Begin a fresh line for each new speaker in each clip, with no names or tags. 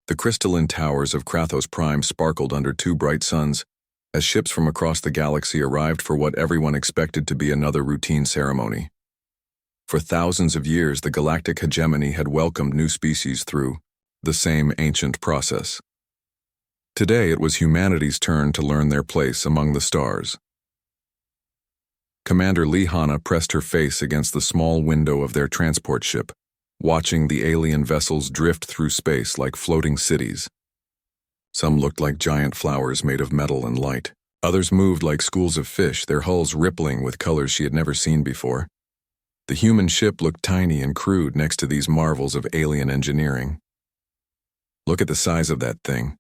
The crystalline towers of Krathos Prime sparkled under two bright suns as ships from across the galaxy arrived for what everyone expected to be another routine ceremony. For thousands of years, the galactic hegemony had welcomed new species through the same ancient process. Today, it was humanity's turn to learn their place among the stars. Commander Lihana pressed her face against the small window of their transport ship, watching the alien vessels drift through space like floating cities. Some looked like giant flowers made of metal and light. Others moved like schools of fish, their hulls rippling with colors she had never seen before. The human ship looked tiny and crude next to these marvels of alien engineering. "Look at the size of that thing,"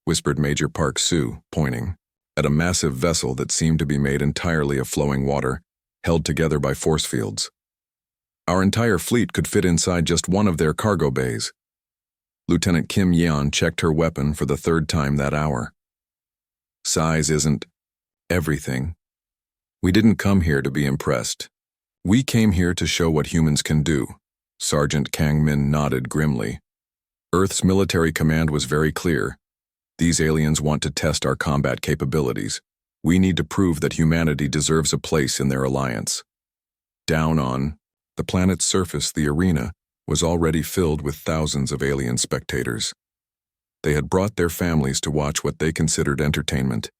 whispered Major Park Sue, pointing at a massive vessel that seemed to be made entirely of flowing water, held together by force fields. "Our entire fleet could fit inside just one of their cargo bays." Lieutenant Kim Yeon checked her weapon for the third time that hour. "Size isn't everything. We didn't come here to be impressed. We came here to show what humans can do." Sergeant Kang Min nodded grimly. Earth's military command was very clear. "These aliens want to test our combat capabilities. We need to prove that humanity deserves a place in their alliance." Down on the planet's surface, the arena was already filled with thousands of alien spectators. They had brought their families to watch what they considered entertainment.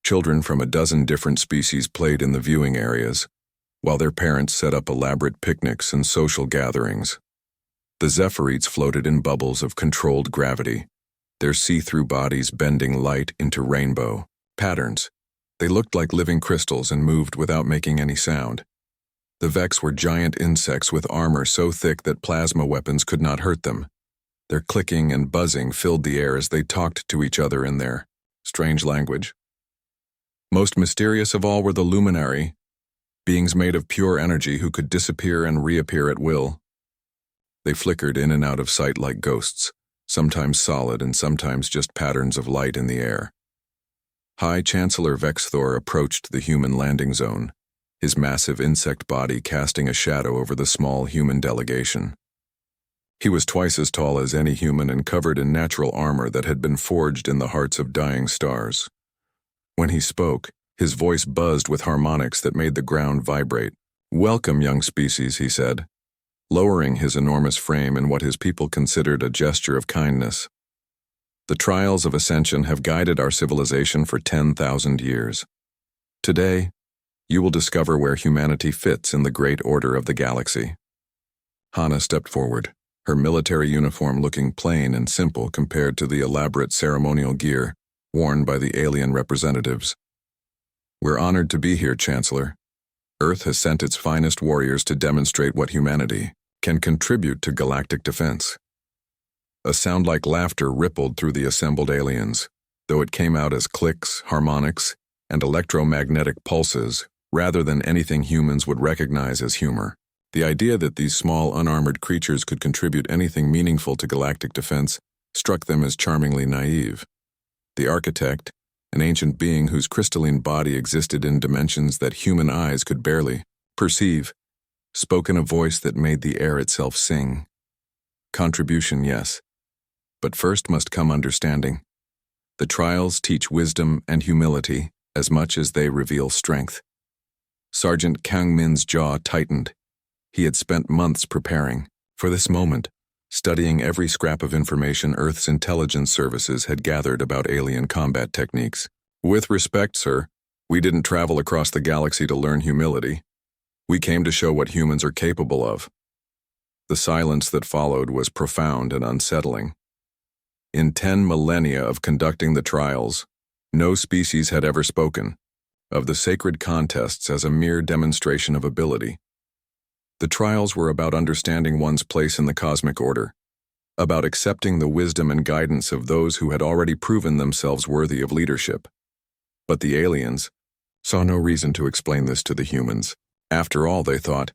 Children from a dozen different species played in the viewing areas, while their parents set up elaborate picnics and social gatherings. The Zephirites floated in bubbles of controlled gravity, their see-through bodies bending light into rainbow patterns. They looked like living crystals and moved without making any sound. The Vex were giant insects with armor so thick that plasma weapons could not hurt them. Their clicking and buzzing filled the air as they talked to each other in their strange language. Most mysterious of all were the Luminari, beings made of pure energy who could disappear and reappear at will. They flickered in and out of sight like ghosts, sometimes solid and sometimes just patterns of light in the air. High Chancellor Vexthor approached the human landing zone, his massive insect body casting a shadow over the small human delegation. He was twice as tall as any human and covered in natural armor that had been forged in the hearts of dying stars. When he spoke, his voice buzzed with harmonics that made the ground vibrate. "Welcome, young species," he said, lowering his enormous frame in what his people considered a gesture of kindness. "The trials of ascension have guided our civilization for 10,000 years. Today, you will discover where humanity fits in the great order of the galaxy." Hana stepped forward, her military uniform looking plain and simple compared to the elaborate ceremonial gear worn by the alien representatives. "We're honored to be here, Chancellor. Earth has sent its finest warriors to demonstrate what humanity can contribute to galactic defense." A sound like laughter rippled through the assembled aliens, though it came out as clicks, harmonics, and electromagnetic pulses rather than anything humans would recognize as humor. The idea that these small, unarmored creatures could contribute anything meaningful to galactic defense struck them as charmingly naive. The architect, an ancient being whose crystalline body existed in dimensions that human eyes could barely perceive, spoke in a voice that made the air itself sing. "Contribution, yes. But first must come understanding. The trials teach wisdom and humility as much as they reveal strength." Sergeant Kang Min's jaw tightened. He had spent months preparing for this moment, studying every scrap of information Earth's intelligence services had gathered about alien combat techniques. "With respect, sir, we didn't travel across the galaxy to learn humility. We came to show what humans are capable of." The silence that followed was profound and unsettling. In 10 millennia of conducting the trials, no species had ever spoken of the sacred contests as a mere demonstration of ability. The trials were about understanding one's place in the cosmic order, about accepting the wisdom and guidance of those who had already proven themselves worthy of leadership. But the aliens saw no reason to explain this to the humans. After all, they thought,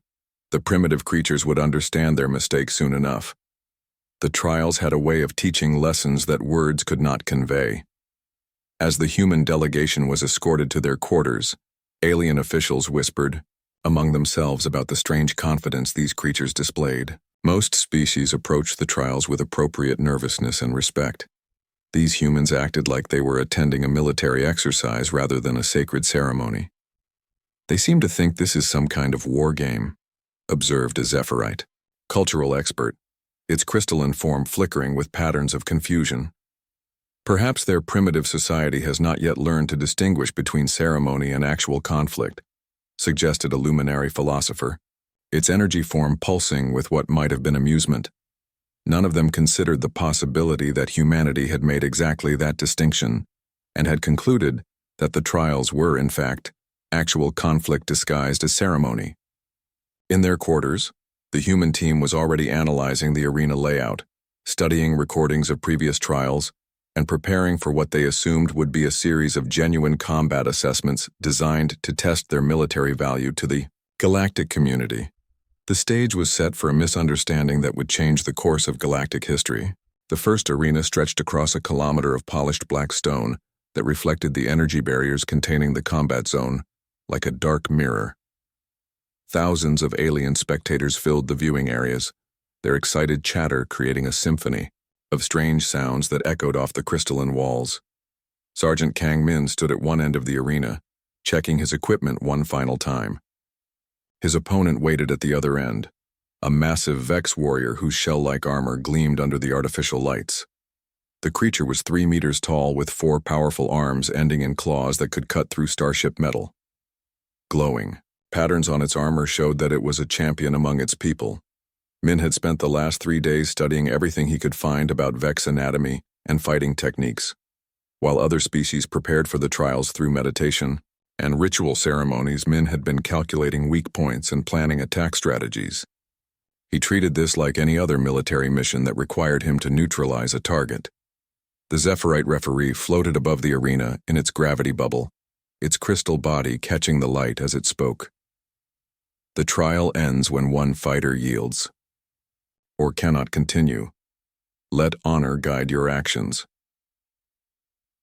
the primitive creatures would understand their mistake soon enough. The trials had a way of teaching lessons that words could not convey. As the human delegation was escorted to their quarters, alien officials whispered among themselves about the strange confidence these creatures displayed. Most species approached the trials with appropriate nervousness and respect. These humans acted like they were attending a military exercise rather than a sacred ceremony. They seem to think this is some kind of war game, observed a Zephyrite, cultural expert, its crystalline form flickering with patterns of confusion. Perhaps their primitive society has not yet learned to distinguish between ceremony and actual conflict, suggested a luminary philosopher, its energy form pulsing with what might have been amusement. None of them considered the possibility that humanity had made exactly that distinction, and had concluded that the trials were, in fact, actual conflict disguised as ceremony. In their quarters, the human team was already analyzing the arena layout, studying recordings of previous trials, and preparing for what they assumed would be a series of genuine combat assessments designed to test their military value to the galactic community. The stage was set for a misunderstanding that would change the course of galactic history. The first arena stretched across a kilometer of polished black stone that reflected the energy barriers containing the combat zone, like a dark mirror. Thousands of alien spectators filled the viewing areas, their excited chatter creating a symphony of strange sounds that echoed off the crystalline walls. Sergeant Kang Min stood at one end of the arena, checking his equipment one final time. His opponent waited at the other end, a massive Vex warrior whose shell-like armor gleamed under the artificial lights. The creature was 3 meters tall with 4 powerful arms ending in claws that could cut through starship metal. Glowing patterns on its armor showed that it was a champion among its people. Min had spent the last 3 days studying everything he could find about Vex anatomy and fighting techniques, while other species prepared for the trials through meditation and ritual ceremonies. Min had been calculating weak points and planning attack strategies. He treated this like any other military mission that required him to neutralize a target. The Zephyrite referee floated above the arena in its gravity bubble, its crystal body catching the light as it spoke. The trial ends when one fighter yields or cannot continue. Let honor guide your actions.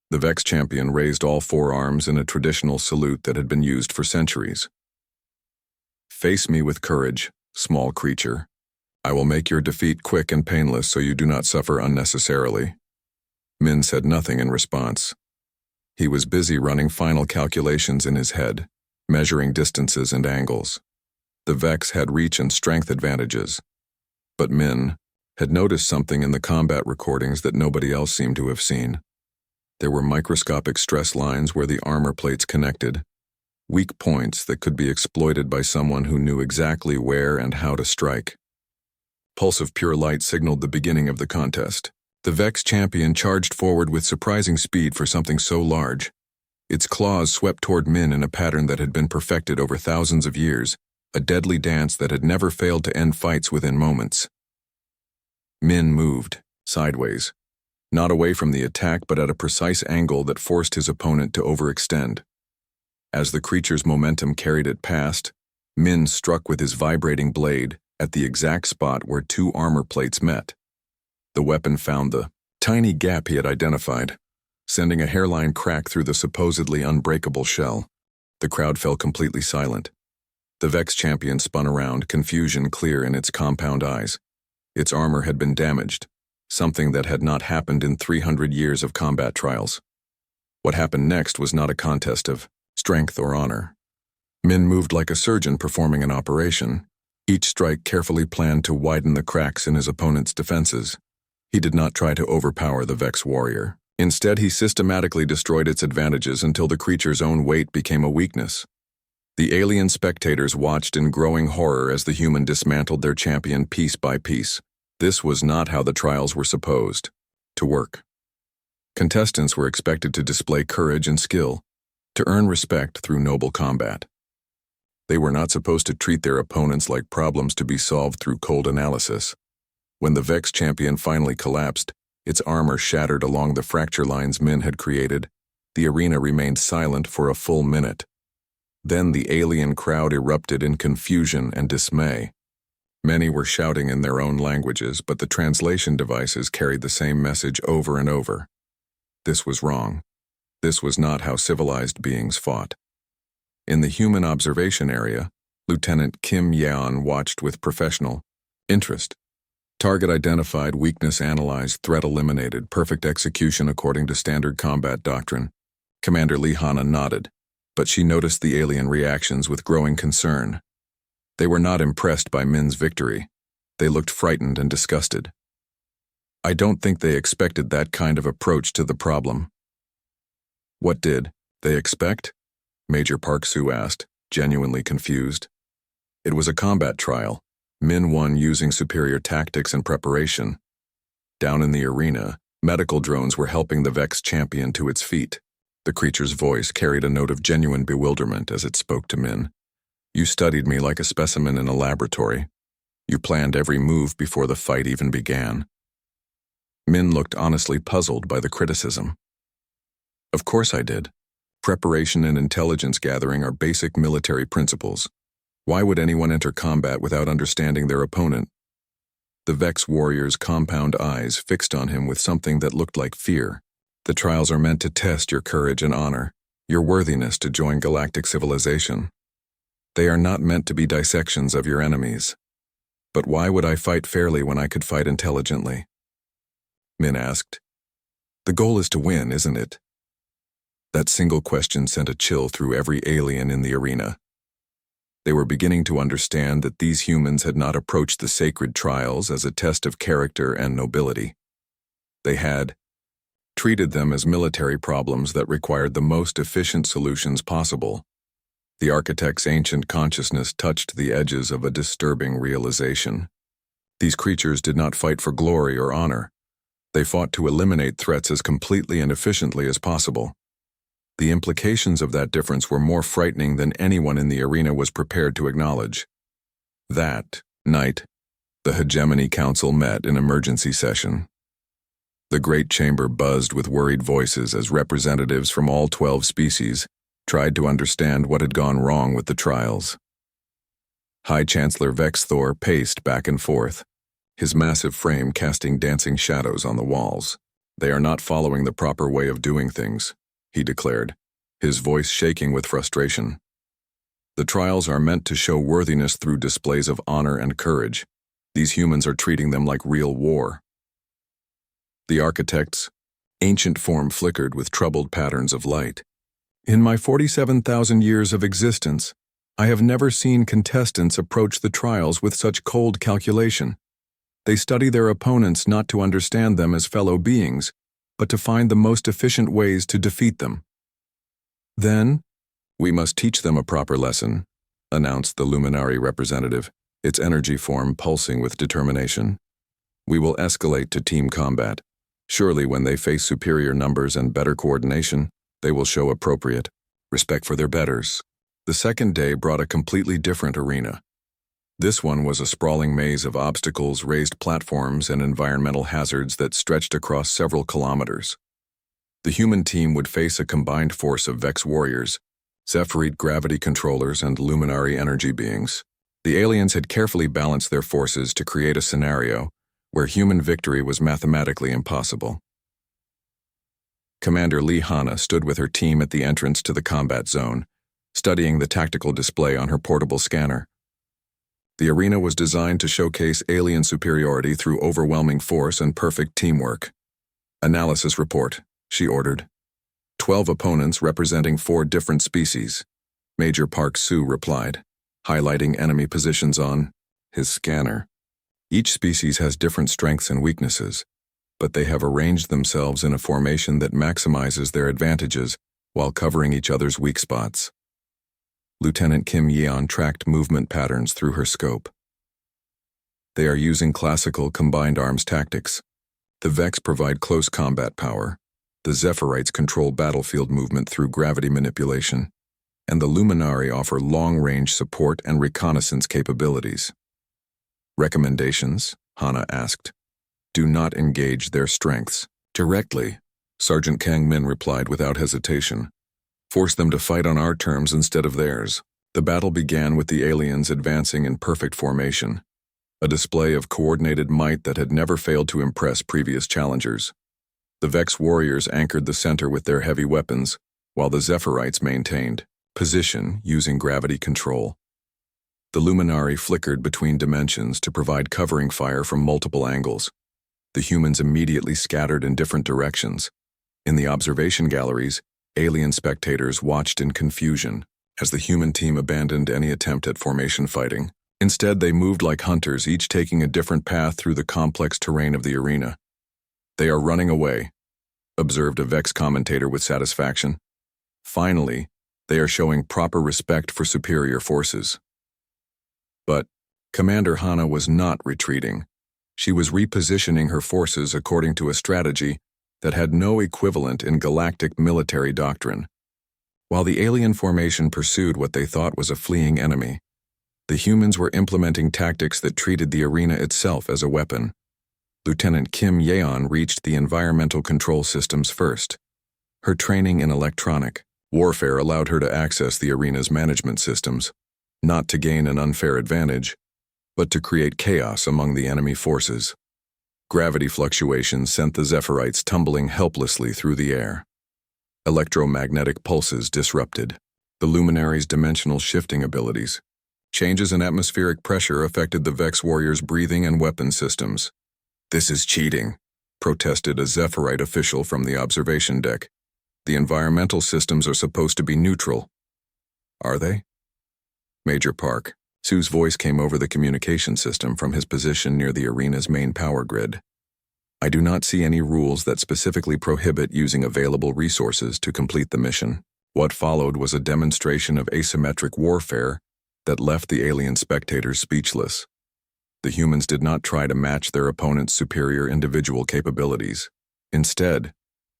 The Vex champion raised all 4 arms in a traditional salute that had been used for centuries. Face me with courage, small creature. I will make your defeat quick and painless so you do not suffer unnecessarily. Min said nothing in response. He was busy running final calculations in his head, measuring distances and angles. The Vex had reach and strength advantages, but Min had noticed something in the combat recordings that nobody else seemed to have seen. There were microscopic stress lines where the armor plates connected, weak points that could be exploited by someone who knew exactly where and how to strike. Pulse of pure light signaled the beginning of the contest. The Vex champion charged forward with surprising speed for something so large. Its claws swept toward Min in a pattern that had been perfected over thousands of years, a deadly dance that had never failed to end fights within moments. Min moved, sideways, not away from the attack but at a precise angle that forced his opponent to overextend. As the creature's momentum carried it past, Min struck with his vibrating blade at the exact spot where 2 armor plates met. The weapon found the tiny gap he had identified, sending a hairline crack through the supposedly unbreakable shell. The crowd fell completely silent. The Vex champion spun around, confusion clear in its compound eyes. Its armor had been damaged, something that had not happened in 300 years of combat trials. What happened next was not a contest of strength or honor. Min moved like a surgeon performing an operation, each strike carefully planned to widen the cracks in his opponent's defenses. He did not try to overpower the Vex warrior. Instead, he systematically destroyed its advantages until the creature's own weight became a weakness. The alien spectators watched in growing horror as the human dismantled their champion piece by piece. This was not how the trials were supposed to work. Contestants were expected to display courage and skill, to earn respect through noble combat. They were not supposed to treat their opponents like problems to be solved through cold analysis. When the Vex champion finally collapsed, its armor shattered along the fracture lines Min had created, the arena remained silent for a full minute. Then the alien crowd erupted in confusion and dismay. Many were shouting in their own languages, but the translation devices carried the same message over and over. This was wrong. This was not how civilized beings fought. In the human observation area, Lieutenant Kim Yeon watched with professional interest Target identified, weakness analyzed, threat eliminated, perfect execution according to standard combat doctrine. Commander Lihana nodded, but she noticed the alien reactions with growing concern. They were not impressed by Min's victory. They looked frightened and disgusted. I don't think they expected that kind of approach to the problem. What did they expect? Major Park Soo asked, genuinely confused. It was a combat trial. Min won using superior tactics and preparation. Down in the arena, medical drones were helping the Vex champion to its feet. The creature's voice carried a note of genuine bewilderment as it spoke to Min. You studied me like a specimen in a laboratory. You planned every move before the fight even began. Min looked honestly puzzled by the criticism. Of course I did. Preparation and intelligence gathering are basic military principles. Why would anyone enter combat without understanding their opponent? The Vex warrior's compound eyes fixed on him with something that looked like fear. The trials are meant to test your courage and honor, your worthiness to join galactic civilization. They are not meant to be dissections of your enemies. But why would I fight fairly when I could fight intelligently? Min asked. The goal is to win, isn't it? That single question sent a chill through every alien in the arena. They were beginning to understand that these humans had not approached the sacred trials as a test of character and nobility. They had treated them as military problems that required the most efficient solutions possible. The architect's ancient consciousness touched the edges of a disturbing realization. These creatures did not fight for glory or honor. They fought to eliminate threats as completely and efficiently as possible. The implications of that difference were more frightening than anyone in the arena was prepared to acknowledge. That night, the Hegemony Council met in emergency session. The Great Chamber buzzed with worried voices as representatives from all 12 species tried to understand what had gone wrong with the trials. High Chancellor Vex Thor paced back and forth, his massive frame casting dancing shadows on the walls. They are not following the proper way of doing things, he declared, his voice shaking with frustration. The trials are meant to show worthiness through displays of honor and courage. These humans are treating them like real war. The architect's ancient form flickered with troubled patterns of light. In my 47,000 years of existence, I have never seen contestants approach the trials with such cold calculation. They study their opponents not to understand them as fellow beings, but to find the most efficient ways to defeat them. Then, we must teach them a proper lesson, announced the Luminary representative, its energy form pulsing with determination. We will escalate to team combat. Surely when they face superior numbers and better coordination, they will show appropriate respect for their betters. The second day brought a completely different arena. This one was a sprawling maze of obstacles, raised platforms, and environmental hazards that stretched across several kilometers. The human team would face a combined force of Vex warriors, Zephyrid gravity controllers, and Luminary energy beings. The aliens had carefully balanced their forces to create a scenario where human victory was mathematically impossible. Commander Lihana stood with her team at the entrance to the combat zone, studying the tactical display on her portable scanner. The arena was designed to showcase alien superiority through overwhelming force and perfect teamwork. Analysis report, she ordered. 12 opponents representing 4 different species. Major Park Soo replied, highlighting enemy positions on his scanner. Each species has different strengths and weaknesses, but they have arranged themselves in a formation that maximizes their advantages while covering each other's weak spots. Lieutenant Kim Yeon tracked movement patterns through her scope. They are using classical combined arms tactics. The Vex provide close combat power, the Zephyrite control battlefield movement through gravity manipulation, and the Luminari offer long-range support and reconnaissance capabilities. Recommendations? Hana asked. Do not engage their strengths directly, Sergeant Kang Min replied without hesitation. Force them to fight on our terms instead of theirs. The battle began with the aliens advancing in perfect formation, a display of coordinated might that had never failed to impress previous challengers. The Vex warriors anchored the center with their heavy weapons, while the Zephyrite maintained position using gravity control. The luminary flickered between dimensions to provide covering fire from multiple angles. The humans immediately scattered in different directions. In the observation galleries, alien spectators watched in confusion as the human team abandoned any attempt at formation fighting. Instead, they moved like hunters, each taking a different path through the complex terrain of the arena. "They are running away," observed a Vex commentator with satisfaction. "Finally, they are showing proper respect for superior forces." But Commander Hana was not retreating. She was repositioning her forces according to a strategy that had no equivalent in galactic military doctrine. While the alien formation pursued what they thought was a fleeing enemy, the humans were implementing tactics that treated the arena itself as a weapon. Lieutenant Kim Yeon reached the environmental control systems first. Her training in electronic warfare allowed her to access the arena's management systems, not to gain an unfair advantage, but to create chaos among the enemy forces. Gravity fluctuations sent the Zephyrite tumbling helplessly through the air. Electromagnetic pulses disrupted the luminary's dimensional shifting abilities. Changes in atmospheric pressure affected the Vex warriors' breathing and weapon systems. "This is cheating," protested a Zephyrite official from the observation deck. "The environmental systems are supposed to be neutral." "Are they?" Major Park, Sue's voice came over the communication system from his position near the arena's main power grid. "I do not see any rules that specifically prohibit using available resources to complete the mission." What followed was a demonstration of asymmetric warfare that left the alien spectators speechless. The humans did not try to match their opponent's superior individual capabilities. Instead,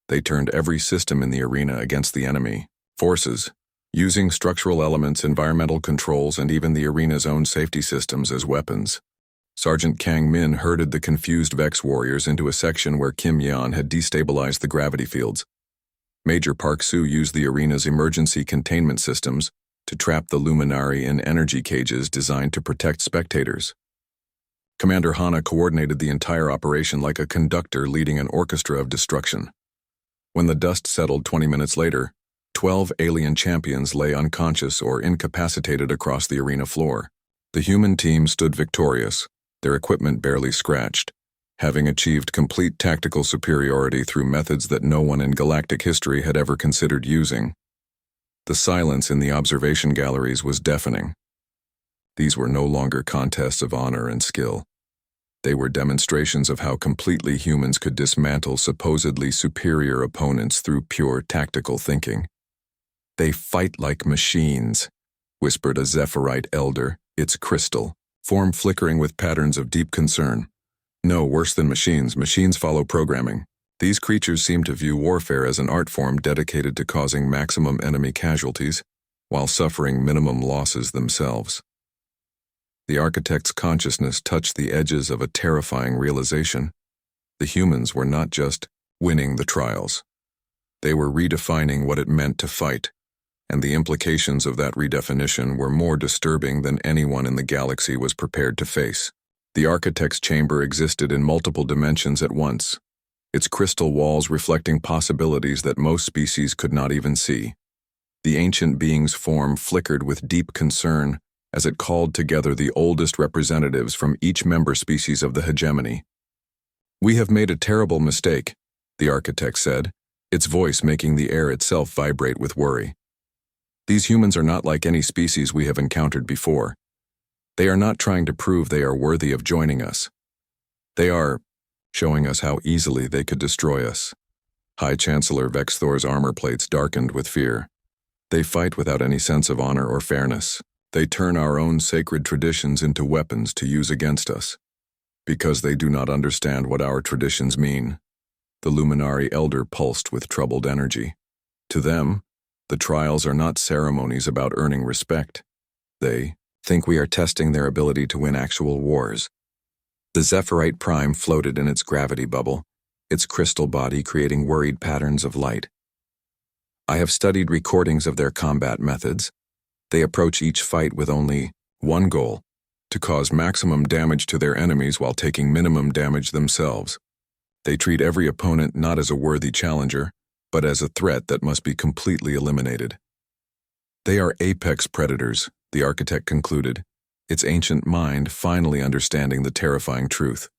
they turned every system in the arena against the enemy forces, using structural elements, environmental controls, and even the arena's own safety systems as weapons. Sergeant Kang Min herded the confused Vex warriors into a section where Kim Yeon had destabilized the gravity fields. Major Park Soo used the arena's emergency containment systems to trap the luminary in energy cages designed to protect spectators. Commander Hana coordinated the entire operation like a conductor leading an orchestra of destruction. When the dust settled 20 minutes later, 12 alien champions lay unconscious or incapacitated across the arena floor. The human team stood victorious, their equipment barely scratched, having achieved complete tactical superiority through methods that no one in galactic history had ever considered using. The silence in the observation galleries was deafening. These were no longer contests of honor and skill. They were demonstrations of how completely humans could dismantle supposedly superior opponents through pure tactical thinking. "They fight like machines," whispered a Zephyrite elder, its crystal form flickering with patterns of deep concern. "No, worse than machines. Machines follow programming. These creatures seem to view warfare as an art form dedicated to causing maximum enemy casualties, while suffering minimum losses themselves." The architect's consciousness touched the edges of a terrifying realization. The humans were not just winning the trials. They were redefining what it meant to fight, and the implications of that redefinition were more disturbing than anyone in the galaxy was prepared to face. The architect's chamber existed in multiple dimensions at once, its crystal walls reflecting possibilities that most species could not even see. The ancient being's form flickered with deep concern as it called together the oldest representatives from each member species of the hegemony. "We have made a terrible mistake," the architect said, its voice making the air itself vibrate with worry. "These humans are not like any species we have encountered before. They are not trying to prove they are worthy of joining us. They are showing us how easily they could destroy us." High Chancellor Vexthor's armor plates darkened with fear. "They fight without any sense of honor or fairness. They turn our own sacred traditions into weapons to use against us, because they do not understand what our traditions mean." The luminary elder pulsed with troubled energy. To them, the trials are not ceremonies about earning respect. They think we are testing their ability to win actual wars. The Zephyrite Prime floated in its gravity bubble, its crystal body creating worried patterns of light. "I have studied recordings of their combat methods. They approach each fight with only one goal: to cause maximum damage to their enemies while taking minimum damage themselves. They treat every opponent not as a worthy challenger, but as a threat that must be completely eliminated. They are apex predators," the architect concluded, its ancient mind finally understanding the terrifying truth.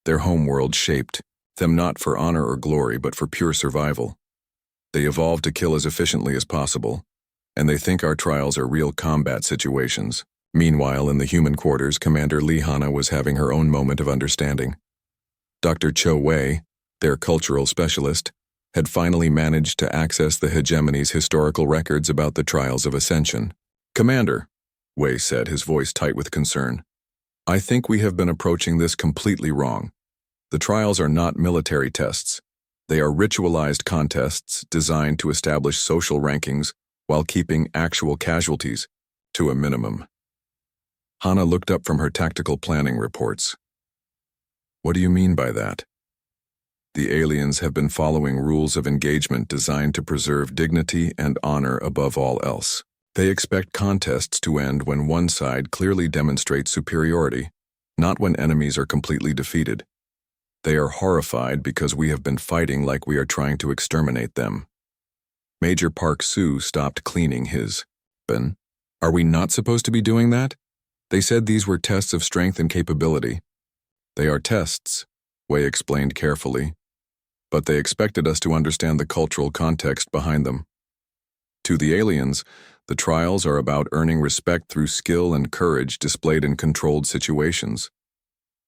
Their homeworld shaped them not for honor or glory, but for pure survival. They evolved to kill as efficiently as possible, and they think our trials are real combat situations. Meanwhile, in the human quarters, Commander Lihana was having her own moment of understanding. Dr. Cho Wei, their cultural specialist, had finally managed to access the hegemony's historical records about the trials of ascension. "Commander," Wei said, his voice tight with concern, "I think we have been approaching this completely wrong. The trials are not military tests. They are ritualized contests designed to establish social rankings while keeping actual casualties to a minimum." Hana looked up from her tactical planning reports. "What do you mean by that?" "The aliens have been following rules of engagement designed to preserve dignity and honor above all else. They expect contests to end when one side clearly demonstrates superiority, not when enemies are completely defeated. They are horrified because we have been fighting like we are trying to exterminate them." Major Park Soo stopped cleaning his bin. "Are we not supposed to be doing that? They said these were tests of strength and capability." "They are tests," Wei explained carefully, "but they expected us to understand the cultural context behind them. To the aliens, the trials are about earning respect through skill and courage displayed in controlled situations.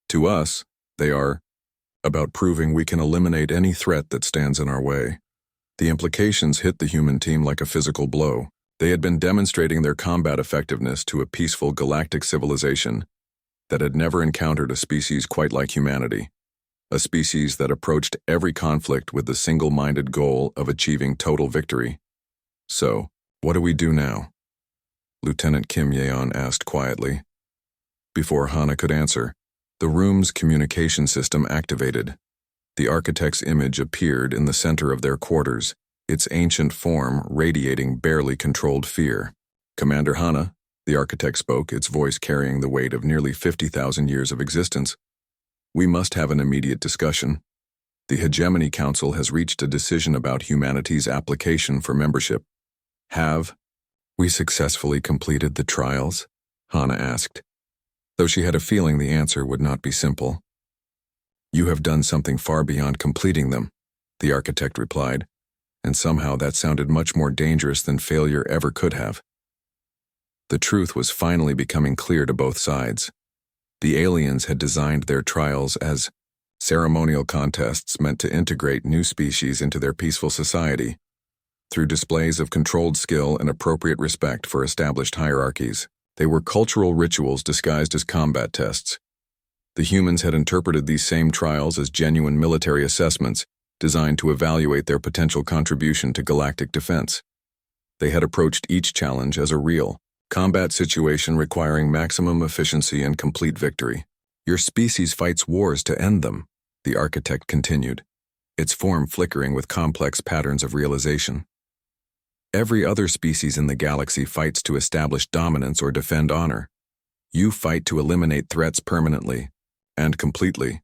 To us, they are about proving we can eliminate any threat that stands in our way." The implications hit the human team like a physical blow. They had been demonstrating their combat effectiveness to a peaceful galactic civilization that had never encountered a species quite like humanity, a species that approached every conflict with the single-minded goal of achieving total victory. "So, what do we do now?" Lieutenant Kim Yeon asked quietly. Before Hana could answer, the room's communication system activated. The architect's image appeared in the center of their quarters, its ancient form radiating barely controlled fear. "Commander Hana," the architect spoke, its voice carrying the weight of nearly 50,000 years of existence, "we must have an immediate discussion. The Hegemony Council has reached a decision about humanity's application for membership." "Have we successfully completed the trials?" Hana asked, though she had a feeling the answer would not be simple. "You have done something far beyond completing them," the architect replied, and somehow that sounded much more dangerous than failure ever could have. The truth was finally becoming clear to both sides. The aliens had designed their trials as ceremonial contests meant to integrate new species into their peaceful society, through displays of controlled skill and appropriate respect for established hierarchies. They were cultural rituals disguised as combat tests. The humans had interpreted these same trials as genuine military assessments designed to evaluate their potential contribution to galactic defense. They had approached each challenge as a real combat situation requiring maximum efficiency and complete victory. "Your species fights wars to end them," the architect continued, its form flickering with complex patterns of realization. "Every other species in the galaxy fights to establish dominance or defend honor. You fight to eliminate threats permanently and completely."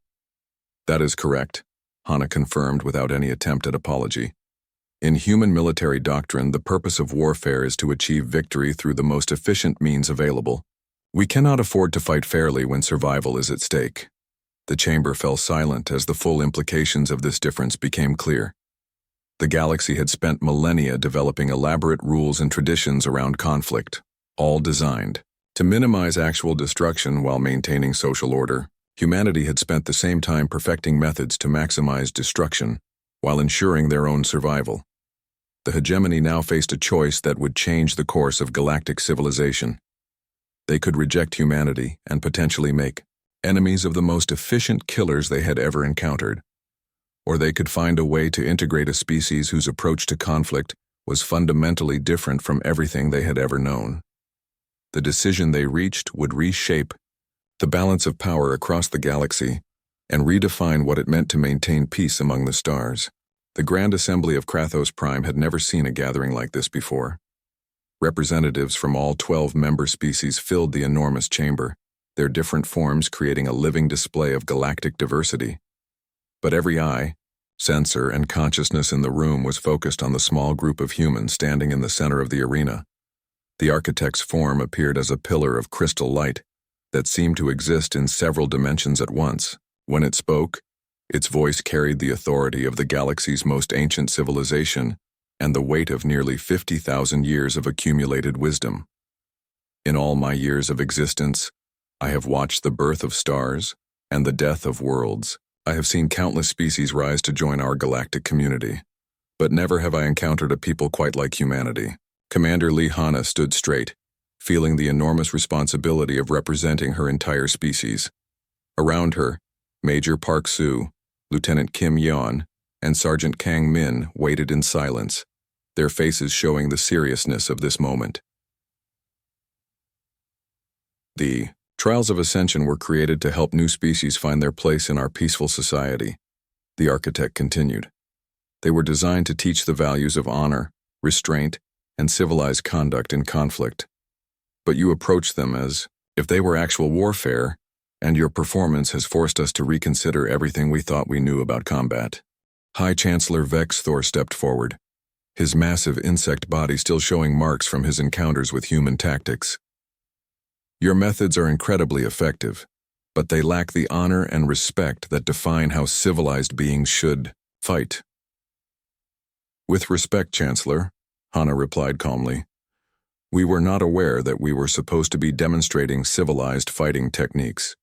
"That is correct," Hana confirmed without any attempt at apology. "In human military doctrine, the purpose of warfare is to achieve victory through the most efficient means available. We cannot afford to fight fairly when survival is at stake." The chamber fell silent as the full implications of this difference became clear. The galaxy had spent millennia developing elaborate rules and traditions around conflict, all designed to minimize actual destruction while maintaining social order. Humanity had spent the same time perfecting methods to maximize destruction while ensuring their own survival. The hegemony now faced a choice that would change the course of galactic civilization. They could reject humanity and potentially make enemies of the most efficient killers they had ever encountered, or they could find a way to integrate a species whose approach to conflict was fundamentally different from everything they had ever known. The decision they reached would reshape the balance of power across the galaxy and redefine what it meant to maintain peace among the stars. The Grand Assembly of Krathos Prime had never seen a gathering like this before. Representatives from all 12 member species filled the enormous chamber, their different forms creating a living display of galactic diversity. But every eye, sensor, and consciousness in the room was focused on the small group of humans standing in the center of the arena. The architect's form appeared as a pillar of crystal light that seemed to exist in several dimensions at once. When it spoke, its voice carried the authority of the galaxy's most ancient civilization and the weight of nearly 50,000 years of accumulated wisdom. In all my years of existence, I have watched the birth of stars and the death of worlds. I have seen countless species rise to join our galactic community, but never have I encountered a people quite like humanity. Commander Lee Hana stood straight, feeling the enormous responsibility of representing her entire species. Around her, Major Park Soo, Lieutenant Kim Yeon, and Sergeant Kang Min waited in silence, their faces showing the seriousness of this moment. The Trials of Ascension were created to help new species find their place in our peaceful society, the architect continued. They were designed to teach the values of honor, restraint, and civilized conduct in conflict. But you approach them as if they were actual warfare, and your performance has forced us to reconsider everything we thought we knew about combat. High Chancellor Vex Thor stepped forward, his massive insect body still showing marks from his encounters with human tactics. Your methods are incredibly effective, but they lack the honor and respect that define how civilized beings should fight. With respect, Chancellor, Hana replied calmly. We were not aware that we were supposed to be demonstrating civilized fighting techniques.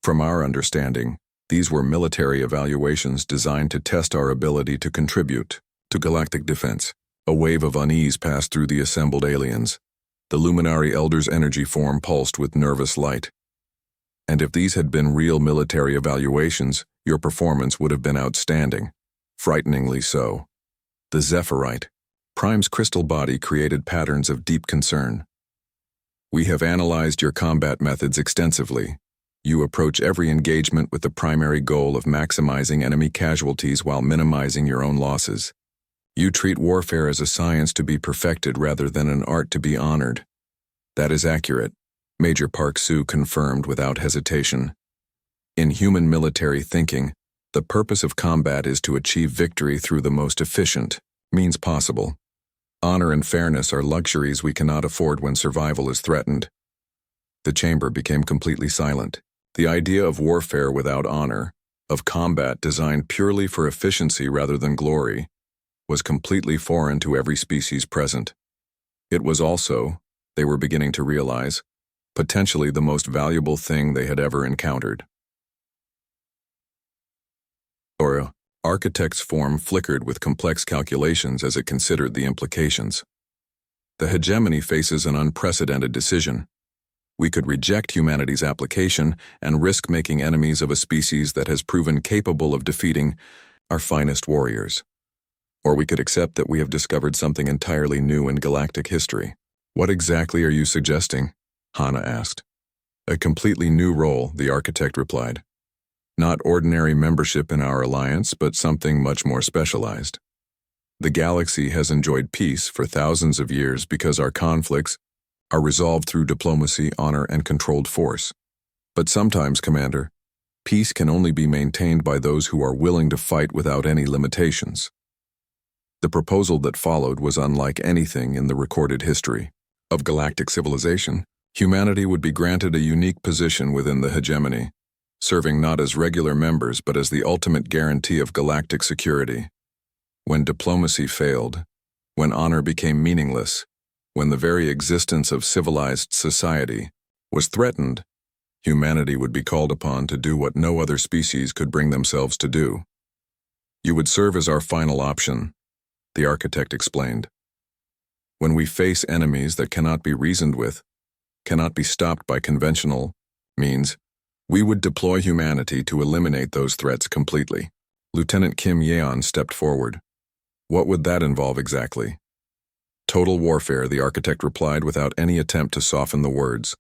From our understanding, these were military evaluations designed to test our ability to contribute to galactic defense. A wave of unease passed through the assembled aliens. The Luminary Elder's energy form pulsed with nervous light. And if these had been real military evaluations, your performance would have been outstanding. Frighteningly so. The Zephyrite, Prime's crystal body, created patterns of deep concern. We have analyzed your combat methods extensively. You approach every engagement with the primary goal of maximizing enemy casualties while minimizing your own losses. You treat warfare as a science to be perfected rather than an art to be honored. That is accurate, Major Park Soo confirmed without hesitation. In human military thinking, the purpose of combat is to achieve victory through the most efficient means possible. Honor and fairness are luxuries we cannot afford when survival is threatened. The chamber became completely silent. The idea of warfare without honor, of combat designed purely for efficiency rather than glory, was completely foreign to every species present. It was also, they were beginning to realize, potentially the most valuable thing they had ever encountered. Or, architect's form flickered with complex calculations as it considered the implications. The hegemony faces an unprecedented decision. We could reject humanity's application and risk making enemies of a species that has proven capable of defeating our finest warriors. Or we could accept that we have discovered something entirely new in galactic history. What exactly are you suggesting? Hana asked. A completely new role, the architect replied. Not ordinary membership in our alliance, but something much more specialized. The galaxy has enjoyed peace for thousands of years because our conflicts are resolved through diplomacy, honor, and controlled force. But sometimes, Commander, peace can only be maintained by those who are willing to fight without any limitations. The proposal that followed was unlike anything in the recorded history of galactic civilization. Humanity would be granted a unique position within the hegemony, serving not as regular members but as the ultimate guarantee of galactic security. When diplomacy failed, when honor became meaningless, when the very existence of civilized society was threatened, humanity would be called upon to do what no other species could bring themselves to do. You would serve as our final option, the architect explained. When we face enemies that cannot be reasoned with, cannot be stopped by conventional means, we would deploy humanity to eliminate those threats completely. Lieutenant Kim Yeon stepped forward. What would that involve exactly? Total warfare, the architect replied without any attempt to soften the words.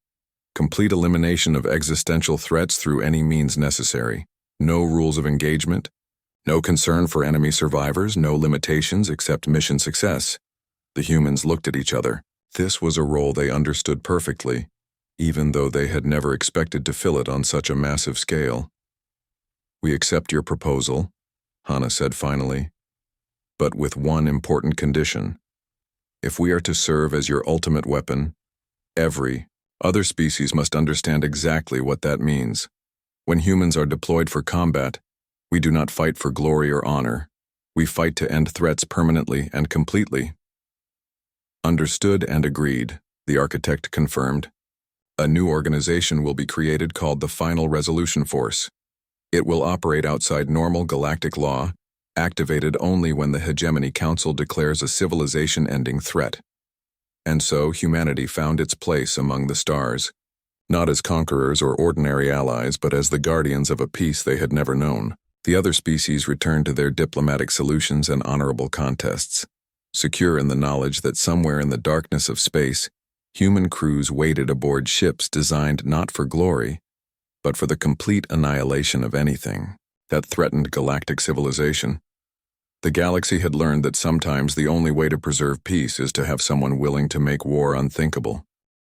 Complete elimination of existential threats through any means necessary. No rules of engagement. No concern for enemy survivors, no limitations except mission success. The humans looked at each other. This was a role they understood perfectly, even though they had never expected to fill it on such a massive scale. We accept your proposal, Hana said finally, but with one important condition. If we are to serve as your ultimate weapon, every other species must understand exactly what that means. When humans are deployed for combat, we do not fight for glory or honor. We fight to end threats permanently and completely. Understood and agreed, the architect confirmed. A new organization will be created called the Final Resolution Force. It will operate outside normal galactic law, activated only when the Hegemony Council declares a civilization-ending threat. And so humanity found its place among the stars, not as conquerors or ordinary allies, but as the guardians of a peace they had never known. The other species returned to their diplomatic solutions and honorable contests, secure in the knowledge that somewhere in the darkness of space, human crews waited aboard ships designed not for glory, but for the complete annihilation of anything that threatened galactic civilization. The galaxy had learned that sometimes the only way to preserve peace is to have someone willing to make war unthinkable.